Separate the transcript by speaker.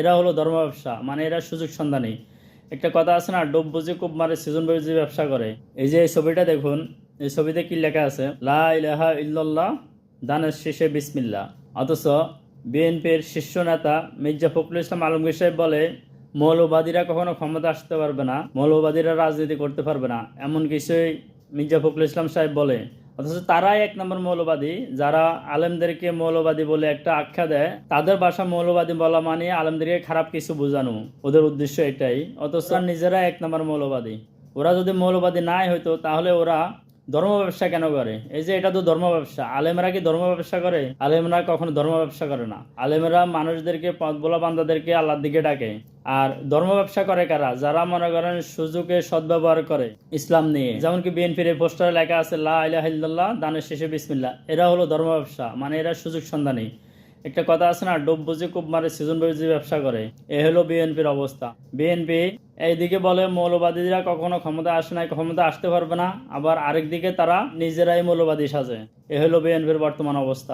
Speaker 1: এরা হলো ধর্ম ব্যবসা, মানে এরা সুযোগ সন্ধানী। একটা কথা আছে না, ডোব বুঝে কূপ মারে সিজন বুঝে ব্যবসা করে। এই যে এই ছবিটা দেখুন, এই ছবিতে কি লেখা আছে, লা ইলাহা ইল্লাল্লাহ দানের শেষে বিসমিল্লাহ। অথচ বিএনপির শীর্ষ নেতা মির্জা ফখরুল ইসলাম আলমগীর সাহেব বলে মৌলবাদীরা কখনো ক্ষমতা আসতে পারবে না, মৌলবাদীরা রাজনীতি করতে পারবে না, এমন কিছুই মির্জা ফখরুল ইসলাম সাহেব বলে। অথচ তারাই এক নম্বর মৌলবাদী, যারা আলেমদেরকে মৌলবাদী বলে একটা আখ্যা দেয়। তাদের ভাষা মৌলবাদী বলা মানে আলেমদেরকে খারাপ কিছু বোঝানো, ওদের উদ্দেশ্য এটাই। অথচ নিজেরা এক নম্বর মৌলবাদী। ওরা যদি মৌলবাদী নাই হইতো তাহলে ওরা ধর্ম ব্যবসা কেন করে? এই যে এটা তো ধর্ম ব্যবসা। আলেমরা কি ধর্ম ব্যবসা করে? আলেমরা কখনো ধর্ম ব্যবসা করে না। আলেমরা মানুষদেরকে, পথ ভোলা বান্দাদেরকে আল্লাহর দিকে ডাকে। আর ধর্ম ব্যবসা করে কারা? যারা মনে করেন সুযোগে সদ্ব্যবহার করে ইসলাম নিয়ে। যেমন কি বিএনপির এই পোস্টারে লেখা আছে লা ইলাহা ইল্লাল্লাহ দানের শেষে বিসমিল্লাহ। এরা হলো ধর্ম ব্যবসা, মানে এরা সুযোগ সন্ধানী। একটা কথা আছে না, ডোব বুঝে কূপ মারে সিজন বুঝে ব্যবসা করে। এ হলো বিএনপির অবস্থা। বিএনপি এইদিকে বলে মৌলবাদীরা কখনো ক্ষমতা আসে নাই, ক্ষমতা আসতে পারবে না, আবার আরেক দিকে তারা নিজেরাই মৌলবাদী সাজে। এ হলো বিএনপির বর্তমান অবস্থা।